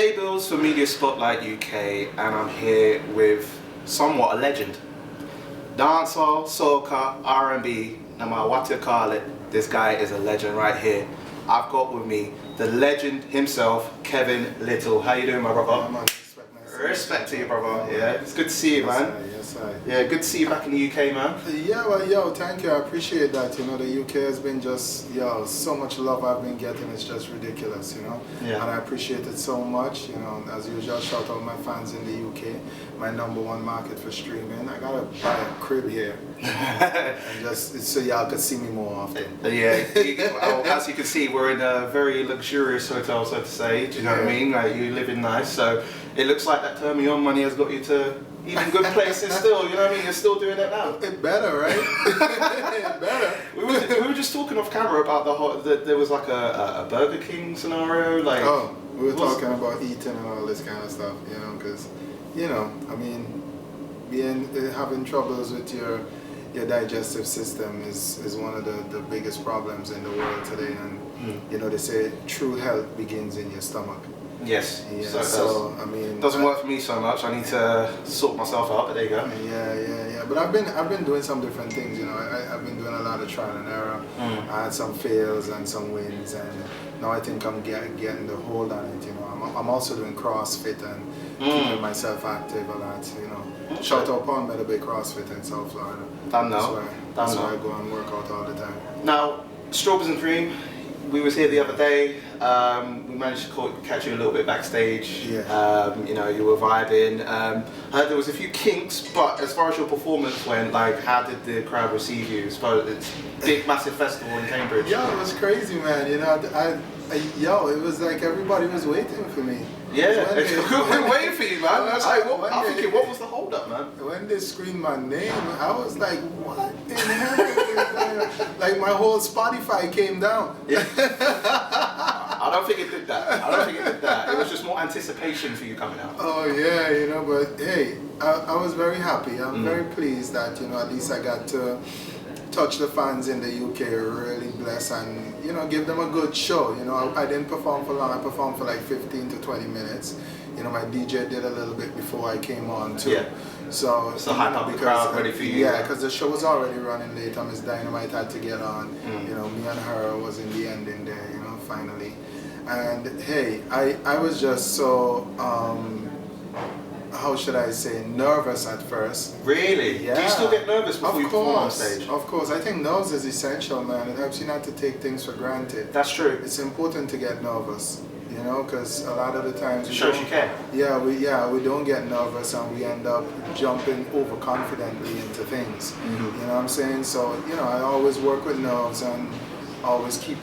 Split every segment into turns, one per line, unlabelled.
Today, Billz for Media Spotlight UK, and I'm here with somewhat a legend. Dancehall, soca, R&B, no matter what you call it, this guy is a legend right here. I've got with me the legend himself, Kevin Lyttle. How you doing, my brother?
Yeah, man,
Respect to you, brother. Yeah, it's good to see you, man.
Yes, I.
Yeah, good to see you back in the UK, man.
Yeah, well, yo, thank you. I appreciate that. You know, the UK has been just, yo, so much love I've been getting. It's just ridiculous, you know.
Yeah.
And I appreciate it so much. You know, as usual, shout out my fans in the UK, my #1 market for streaming. I gotta buy a crib here, and just so y'all could see me more often.
Yeah, as you can see, we're in a very luxurious hotel, so to say. Do you know what I mean? Like, you living nice, so it looks like that Turn Me On money has got you to even good places still. You know what I mean? You're still doing it now.
It better, right? It better.
We were just talking off camera about there was like a Burger King scenario, like.
Oh, we were talking about eating and all this kind of stuff, you know, because, you know, I mean, having troubles with your digestive system is one of the biggest problems in the world today, and you know, they say true health begins in your stomach.
Yes.
Yeah.
So
I mean,
doesn't work for me so much. I need to sort myself out. But there you go.
Yeah. But I've been doing some different things. You know, I've been doing a lot of trial and error. I had some fails and some wins, and now I think I'm getting the hold on it. You know, I'm also doing CrossFit and keeping myself active a lot. You know, shout out Palm Meadow Bay CrossFit in South Florida. That's where I go and work out all the time. Now,
Strawberries and Creem. We was here the other day. We managed to catch you a little bit backstage.
Yeah.
You know, you were vibing. I heard there was a few kinks, but as far as your performance went, like, how did the crowd receive you? It's a big, massive festival in Cambridge.
Yeah, it was crazy, man. You know, it was like everybody was waiting for me.
Yeah, we're waiting for you, man. I'm thinking, what was the hold up, man?
When they screamed my name, I was like, what in hell is going on? Like, my whole Spotify came down.
Yeah. I don't think it did that. It was just more anticipation for you coming out.
Oh, yeah, you know, but hey, I was very happy. I'm very pleased that, you know, at least I got to touch the fans in the UK, really bless, and, you know, give them a good show. You know, I didn't perform for long. I performed for like 15 to 20 minutes. You know, my DJ did a little bit before I came on too.
Yeah.
So
hype up the crowd ready for you.
Yeah, because the show was already running late. Miss Dynamite had to get on. You know, me and her was in the ending there, you know, finally. And hey, I was just so how should I say, nervous at first.
Really?
Yeah.
Do you still get nervous before you perform on stage?
Of course. I think nerves is essential, man. It helps you not to take things for granted.
That's true.
It's important to get nervous, you know, because a lot of the times...
It shows you care.
Yeah, we don't get nervous and we end up jumping overconfidently into things. You know what I'm saying? So, you know, I always work with nerves and always keep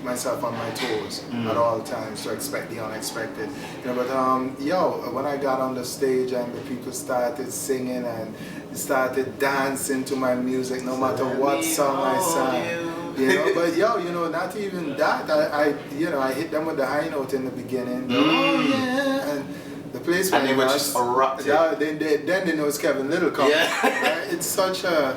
myself on my toes at all times to expect the unexpected. You know, but when I got on the stage and the people started singing and started dancing to my music, no matter what song I sang. You know, but you know, not even that. I hit them with the high note in the beginning. Oh yeah, and the place went
and they were just erupted.
Yeah, then they know it's Kevin Lyttle coming. Yeah. Right? It's such an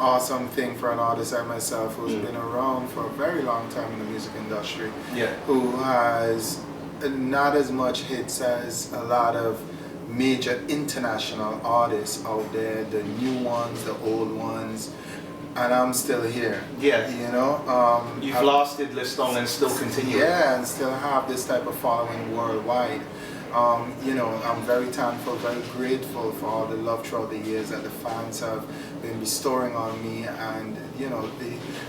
awesome thing for an artist like myself who's been around for a very long time in the music industry.
Yeah.
Who has not as much hits as a lot of major international artists out there, the new ones, the old ones. And I'm still here.
Yeah.
You know?
You've lasted this long and still continue.
Yeah, and still have this type of following worldwide. You know, I'm very thankful, very grateful for all the love throughout the years that the fans have been bestowing on me. And, you know,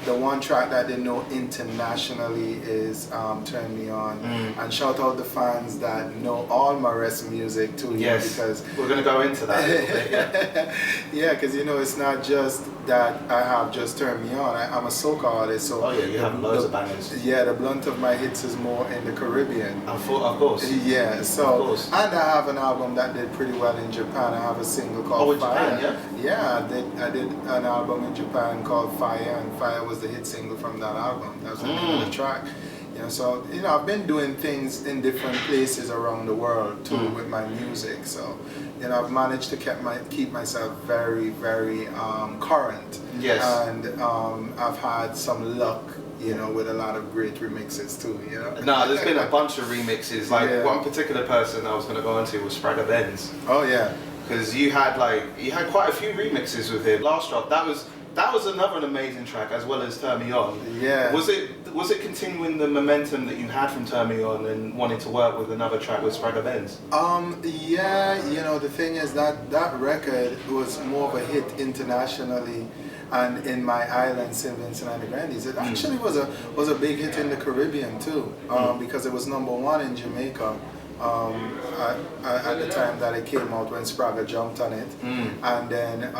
the one track that they know internationally is Turn Me On. And shout out the fans that know all my rest music too.
Yes,
because
we're going to go into that a little bit, yeah.
Yeah, because, you know, it's not just that I have just Turn Me On. I'm a soca artist, so...
Oh yeah, you have loads of bangers.
Yeah, the blunt of my hits is more in the Caribbean.
Of course.
Yeah, so... And I have an album that did pretty well in Japan. I have a single called Fire.
Japan,
yeah, I did an album in Japan called Fire, and Fire was the hit single from that album. That was the name of the track. You know, so, you know, I've been doing things in different places around the world too with my music. So, you know, I've managed to keep myself very, very current.
Yes.
And I've had some luck you know, with a lot of great remixes too, you know.
No, there's been a bunch of remixes. Like
Yeah.
one particular person I was going to go into was Billz.
Oh yeah.
Because you had quite a few remixes with him. Last drop, that was another amazing track, as well as Turn Me On.
Yeah.
Was it continuing the momentum that you had from Turn Me On and wanting to work with another track with Billz?
Yeah, you know, the thing is that record was more of a hit internationally, and in my island, St. Vincent and the Grenadines. It actually was a big hit in the Caribbean too, because it was #1 in Jamaica. At the time that it came out, when Spragga jumped on it, and then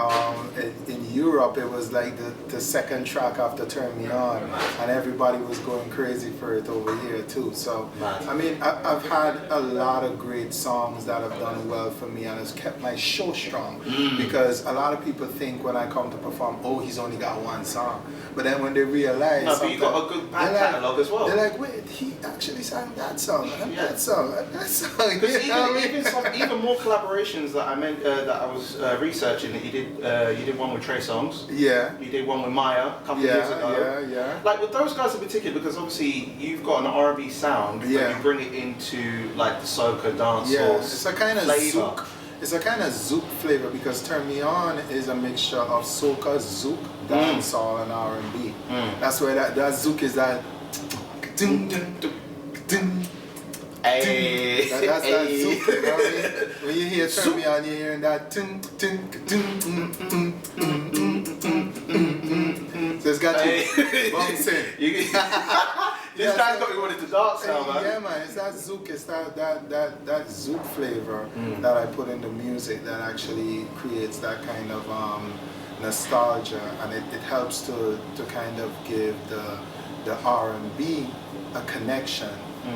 in Europe it was like the second track after Turn Me On, and everybody was going crazy for it over here too. So I mean, I've had a lot of great songs that have done well for me, and it's kept my show strong, because a lot of people think when I come to perform, oh, he's only got one song, but then when they realize,
no, but you got a good back catalogue as well.
They're like, wait, he actually sang that song and that song and that song.
Because
You know what I mean?
even more collaborations that I meant that I was researching, that you did one with Trey Songz.
Yeah.
You did one with Maya a couple of years ago.
Yeah.
Like with those guys in particular, because obviously you've got an R&B sound, but you bring it into like the soca dancehall.
It's a kind of zouk. It's a kind of zouk flavor, because Turn Me On is a mixture of soca, zouk, dancehall, and R&B. That's where that zouk is that. Dun, dun, dun, dun.
Hey.
That's that zouk, you know what I mean? When you hear Turn Me On, you're hearing that tun, tun, tun, so it's got you bouncing.
This guy's got me wanting to dance now, man.
Yeah, man, it's that zouk, it's that zouk flavor that I put in the music that actually creates that kind of nostalgia, and it helps to kind of give the R&B a connection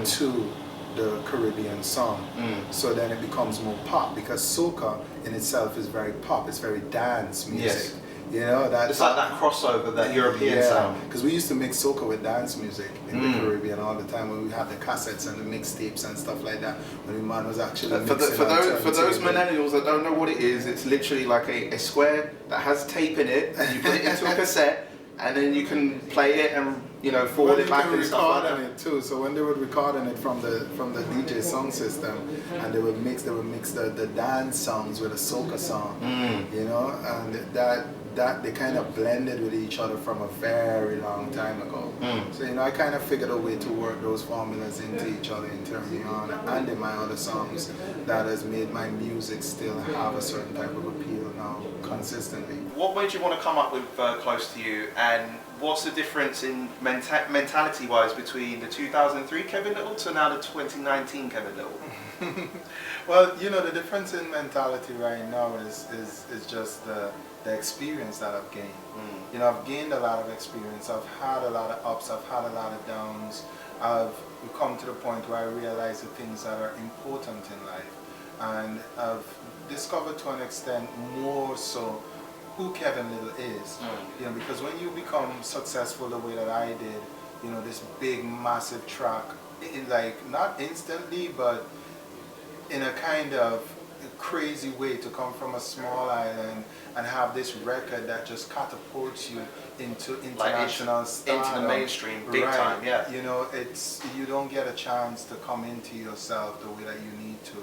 to the Caribbean song. So then it becomes more pop, because soca in itself is very pop, it's very dance music. You know,
it's like that crossover, that European sound.
Because we used to mix soca with dance music in the Caribbean all the time, when we had the cassettes and the mixtapes and stuff like that. When the man was actually
for those millennials that don't know what it is, it's literally like a square that has tape in it, and you put it into a cassette, and then you can play it and forward it back and stuff like that.
It too. So when they would record on it from the DJ song system, and they would mix the dance songs with a soca song, you know, and that they kind of blended with each other from a very long time ago. So I kind of figured a way to work those formulas into each other in Turn Me On and in my other songs, that has made my music still have a certain type of appeal now consistently.
What made you want to come up with Close to You, and what's the difference in mentality-wise between the 2003 Kevin Lyttle to now the 2019 Kevin Lyttle?
Well, the difference in mentality right now is just the experience that I've gained. I've gained a lot of experience. I've had a lot of ups, I've had a lot of downs. I've come to the point where I realize the things that are important in life, and I've discovered to an extent more so who Kevin Lyttle is. Because when you become successful the way that I did, this big massive track, like not instantly, but in a kind of crazy way, to come from a small island and have this record that just catapults you into international stardom,
into the mainstream, big time. Yeah.
You don't get a chance to come into yourself the way that you need to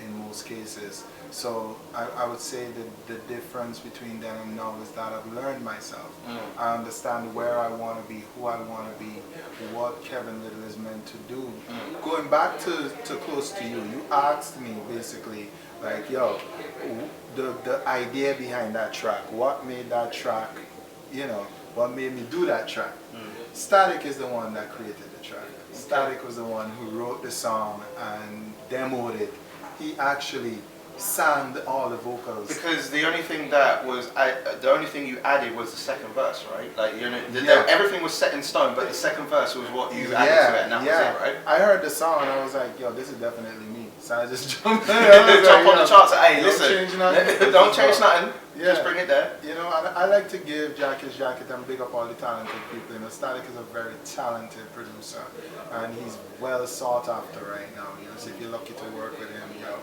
in most cases. So I would say that the difference between then and now is that I've learned myself. I understand where I want to be, who I want to be, what Kevin Lyttle is meant to do. Going back to Close to You, you asked me basically, like, yo, the idea behind that track, what made that track, what made me do that track. Static is the one that created the track. Static was the one who wrote the song and demoed it. He actually sang all the vocals. Because
the only thing you added was the second verse, right? Like everything was set in stone, but the second verse was what you added to it, and that was it, right?
I heard the song and I was like, yo, this is definitely me. So I just jumped
on the charts. Hey, listen, don't change nothing. Just bring it there.
You know, I like to give Jack his jacket and big up all the talented people. You know, Static is a very talented producer, and he's well sought after right now. You know, so if you're lucky to work with him, you know,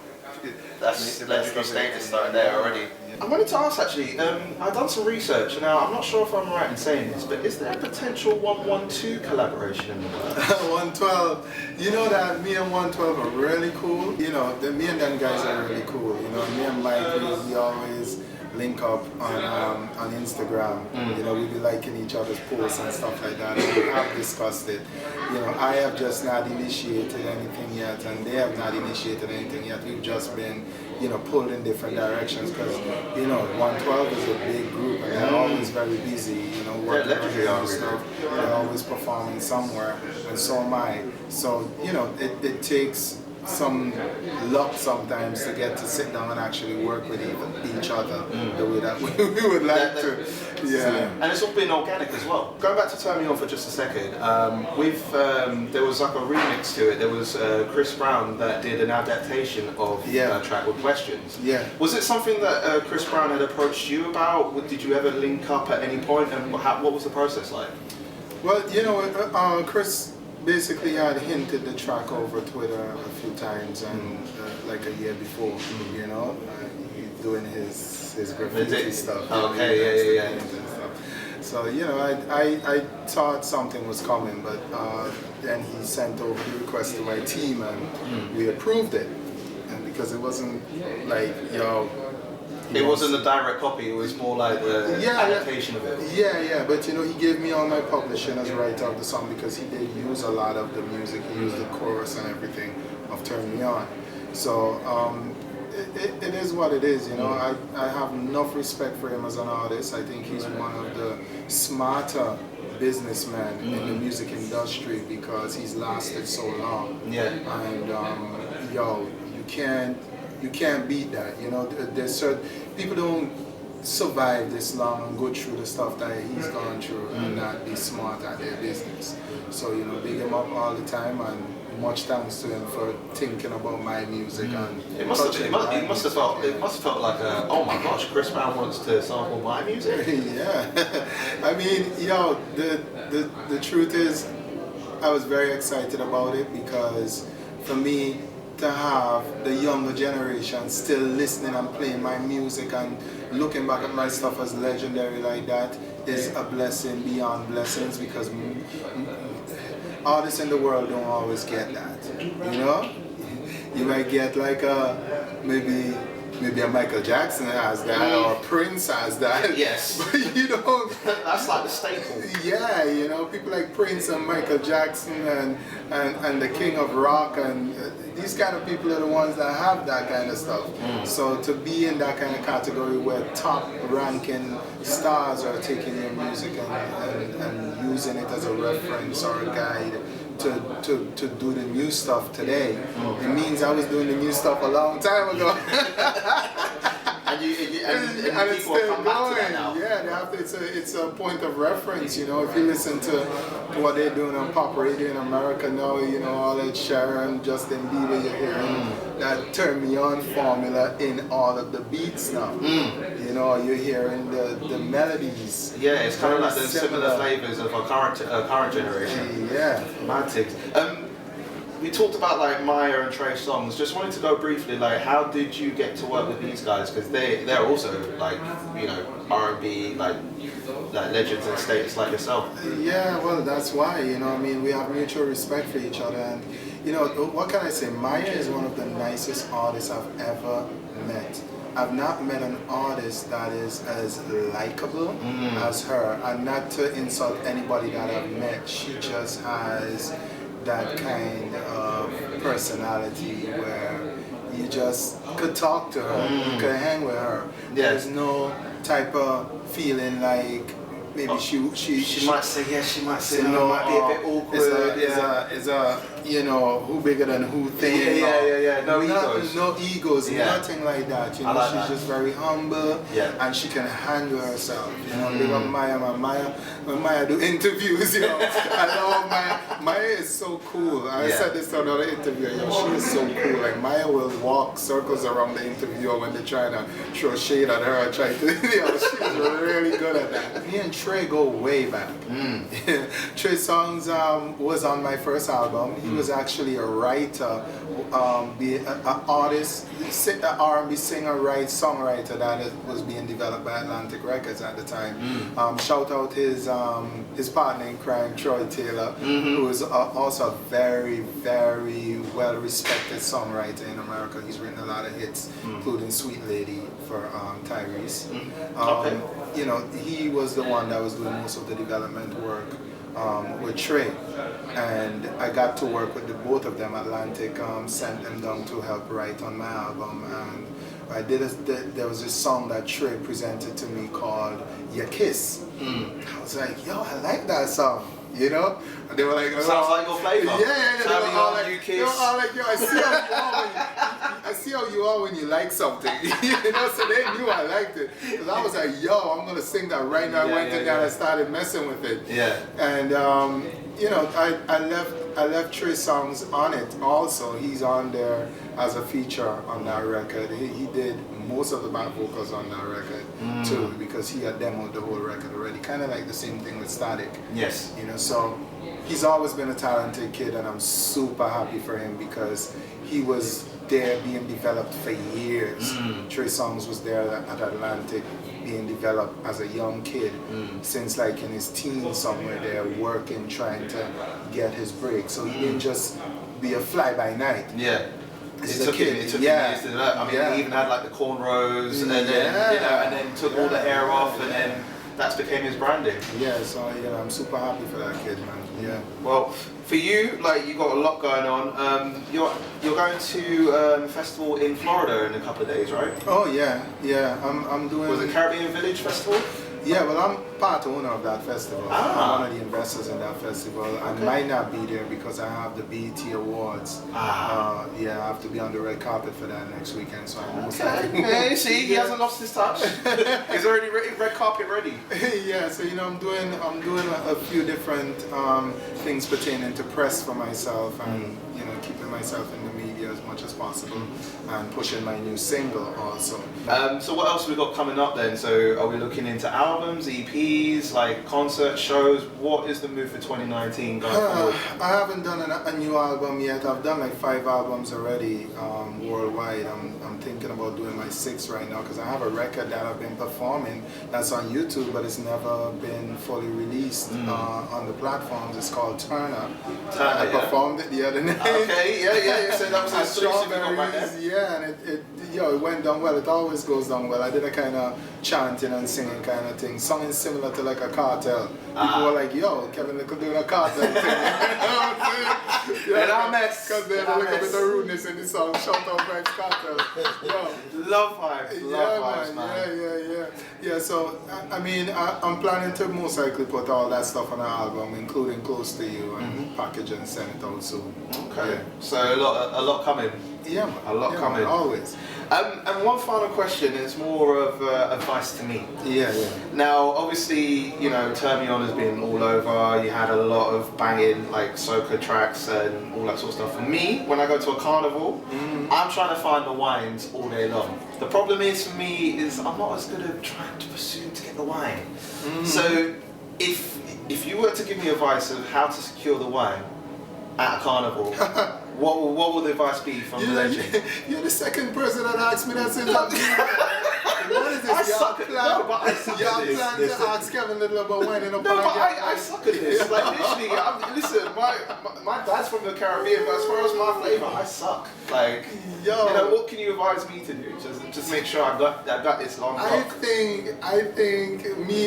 that's legendary status starting there already.
Yeah.
I wanted to ask actually, I've done some research. Now, I'm not sure if I'm right in saying this, but is there a potential 112 collaboration in the works?
112, you know that me and 112 are really cool. You know, me and them guys are really cool. You know, me and Mike, we always link up on Instagram. You know, we be liking each other's posts and stuff like that. And we have discussed it. You know, I have just not initiated anything yet, and they have not initiated anything yet. We've just been, you know, pulled in different directions because, you know, 112 is a big group and they're always very busy, you know, working on stuff. They're always performing somewhere, and so am I. So, you know, it takes some luck sometimes to get to sit down and actually work with each other the way that we would like to. Yeah.
And it's all been organic as well. Going back to Turn Me On for just a second, there was like a remix to it. There was Chris Brown that did an adaptation of a track with questions.
Yeah.
Was it something that Chris Brown had approached you about? Did you ever link up at any point, and what was the process like?
Well, you know, Chris basically had hinted the track over Twitter a few times, and like a year before, you know, doing his graffiti stuff.
Okay, yeah.
So, you know, I thought something was coming, but then he sent over the request to my team, and we approved it. And because it wasn't like, you know,
it wasn't a direct copy, it was more like the adaptation of it.
Yeah, but you know, he gave me all my publishing as writer of the song because he did use a lot of the music. He used the chorus and everything of Turn Me On. So it is what it is, you know. I have enough respect for him as an artist. I think he's one of the smarter businessmen in the music industry because he's lasted so long.
Yeah.
And yo, you can't beat that, you know. There's certain people don't survive this long and go through the stuff that he's gone through and not be smart at their business. So, you know, big him up all the time, and much thanks to him for thinking about my music and
it must have felt like oh my gosh, Chris Brown wants to sample my music.
Yeah. I mean, yo, the truth is I was very excited about it because for me to have the younger generation still listening and playing my music and looking back at my stuff as legendary like that is a blessing beyond blessings, because artists in the world don't always get that, you know? You might get like maybe a Michael Jackson has that, or Prince has that.
Yes.
But you know,
that's like the staple.
Yeah, you know, people like Prince and Michael Jackson and the King of Rock, and these kind of people are the ones that have that kind of stuff. So to be in that kind of category where top ranking stars are taking your music and using it as a reference or a guide to do the new stuff today, it means I was doing the new stuff a long time ago.
and
it's
people
still
come back to
going.
that now.
Yeah, they have to, it's a point of reference, you know. If you listen to what they're doing on pop radio in America now, you know, all that Sharon, Justin Bieber, you're hearing that Turn Me On formula in all of the beats now. You know, you're hearing the melodies.
Yeah, it's kind of like the similar flavors of our current generation.
Yeah.
Mad things. We talked about like Maya and Trey Songz. Just wanted to go briefly, like, how did you get to work with these guys? Because they're also like, you know, R&B like legends and status like yourself.
Yeah, well, that's why, you know, I mean, we have mutual respect for each other, and you know, what can I say? Maya is one of the nicest artists I've ever met. I've not met an artist that is as likable as her, and not to insult anybody that I've met. She just has that kind of personality where you just could talk to her, you could hang with her. There's no type of feeling like maybe she might say yes, she might say no, it might be a bit awkward. you know, who bigger than who thing.
Yeah. No egos.
No egos, nothing like that. You know,
like
she's
that.
just very humble, and she can handle herself. You know, big up Maya, man. When Maya do interviews, you know, I love Maya. Maya is so cool. I said this to another interviewer. You know, she is so cool. Like Maya will walk circles around the interviewer when they're trying to throw shade at her, try to, you know, she's really good at that. Me and Trey go way back. Trey Songz was on my first album. He was actually a writer, an artist, an R&B singer, songwriter that was being developed by Atlantic Records at the time. Shout out his partner in crime, Troy Taylor, who is also a very, very well respected songwriter in America. He's written a lot of hits, including Sweet Lady for Tyrese. You know, he was the one that was doing most of the development work with Trey, and I got to work with the both of them. Atlantic sent them down to help write on my album, and I did there was this song that Trey presented to me called "Your Kiss." I was like, yo, I like that song. You know, and they were like,
sounds like your flavor.
Yeah. They were all like,
you kiss.
They were all like, yo, I see how you are when you like something. You know, so they knew I liked it. Because I was like, yo, I'm gonna sing that right now. I went in there and I started messing with it. Yeah. And you know, I left Trey Songz on it also. He's on there as a feature on that record. He did most of the back vocals on that record too, because he had demoed the whole record already. Kind of like the same thing with Static. Yes. You know, so he's always been a talented kid, and I'm super happy for him because he was there being developed for years. Trey Songz was there at Atlantic being developed as a young kid since like in his teens somewhere there, working, trying to get his break. So he didn't just be a fly by night. Yeah.
It took him years to develop. I mean, he even had like the cornrows, and then you know, and then took all the hair off, and then that became his branding. Yeah, so you know, I'm super happy for that kid, man. Yeah. Well, for you, like you got a lot going on. You're going to a festival in Florida in a couple of days, right? Oh yeah. I'm doing. Was it Caribbean Village Festival? Yeah, well, I'm part owner of that festival. I'm one of the investors in that festival. I might not be there because I have the BET Awards. Yeah, I have to be on the red carpet for that next weekend, so I'm most likely. Yeah, see, he hasn't lost his touch. He's already red carpet ready. Yeah, so you know, I'm doing a few different things pertaining to press for myself, and you know, keeping myself in the media as much as possible, and pushing my new single also. So what else have we got coming up then? So are we looking into albums, EPs, like concert shows? What is the move for 2019 going forward? I haven't done a new album yet. I've done like 5 albums already worldwide. I'm thinking about doing my 6th right now because I have a record that I've been performing that's on YouTube, but it's never been fully released on the platforms. It's called Turn Up. I performed it the other night. Okay, yeah. So that was a Strawberries, yeah, and it went down well. It always goes down well. I did a kind of chanting and singing kind of thing, something similar to like a cartel. People were like, yo, Kevin Lyttle doing a cartel thing. You know what I'm saying? And I mess. Because there's a little bit of rudeness in the song. Shout out Vibes Cartel. Yo. Love vibes, man. Yeah, so, I mean, I'm planning to most likely put all that stuff on an album, including Close to You, and package and send it out soon. Okay. Yeah. So a lot coming. Yeah, man. A lot coming. Man, always. And one final question is more of advice to me. Yeah. Now, obviously, you know, Turn Me On has been all over. You had a lot of banging, like, soca tracks and all that sort of stuff. For me, when I go to a carnival, I'm trying to find the wines all day long. The problem is, for me, is I'm not as good at trying to pursue to get the wine. So, if you were to give me advice of how to secure the wine at a carnival, what would the advice be from the legend? You're the second person that asked me that since I've been here. What is this? I suck at this. Y'all plan to ask Kevin Lyttle about winding up. No, but I suck at this. Like literally, listen, my dad's from the Caribbean, but as far as my flavour, I suck. Like, you know, what can you advise me to do? Just make sure I got this long. I think
I think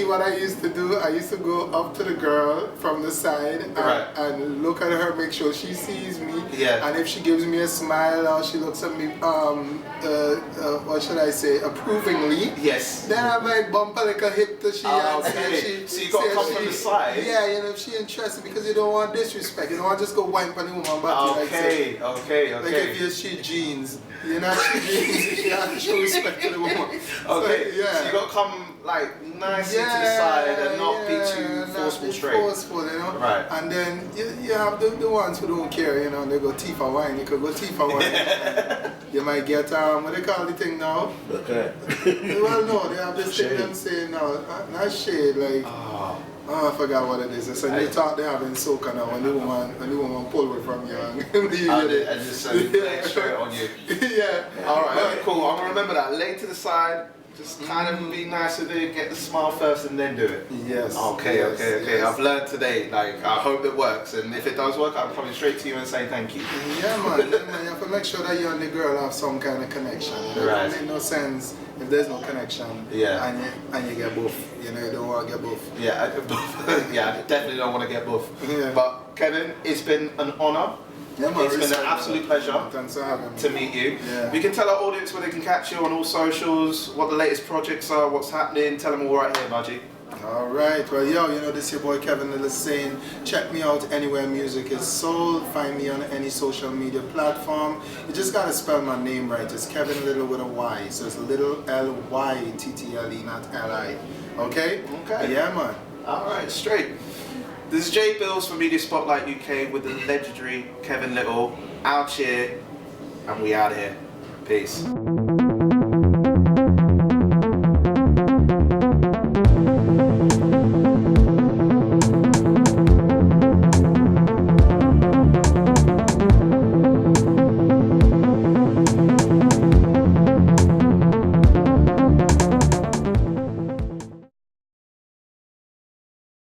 what I used to do, I used to go up to the girl from the side and look at her, make sure she sees me.
Yeah.
And if she gives me a smile or she looks at me, what should I say, approvingly.
Yes.
Then I might bump a little hip to she and
okay. So you got to come from the side.
Yeah, you know, if she interested, because you don't want disrespect. You don't want to just go wine on the woman body like say.
Okay.
Like if you're she jeans, you're not she jeans, you have to show respect to the woman.
Okay.
So, yeah.
So you got to come like nicely to the side and not be too forceful straight.
Forceful, you know.
Right.
And then you have the ones who don't care, you know. They go tea for wine. You could go tea for wine. You might get what they call the thing now.
Okay.
Well, no, they have this thing them saying now, not shade, like. I forgot what it is. It's a new talk they have in soca now. When the woman pull it from you and
just lay straight on you.
Yeah.
All right. Okay, cool. I'm gonna remember that. Lay to the side. Just kind of be nice with it. Get the smile first and then do it.
Yes.
Okay.
Yes.
I've learned today. Like I hope it works. And if it does work, I'll come straight to you and say thank you.
Yeah, man. You have to make sure that you and the girl have some kind of connection. It doesn't make no sense if there's no connection.
Yeah.
And you get both. You know, you don't want to get both.
Yeah, I definitely don't want to get both.
Yeah.
But Kevin, it's been an honor.
Yeah, man,
it's been an absolute pleasure
to
meet you.
Yeah.
We can tell our audience where they can catch you on all socials, what the latest projects are, what's happening. Tell them all right here, Budgie.
Alright, well, yo, you know, this is your boy Kevin Lyttle saying, check me out anywhere music is sold. Find me on any social media platform. You just gotta spell my name right. It's Kevin Lyttle with a Y. So it's Lyttle Lyttle, not Li. Okay?
Okay.
Yeah, man.
Alright, straight. This is J Billz from Media Spotlight UK with the legendary Kevin Lyttle. Out here, and we out here. Peace.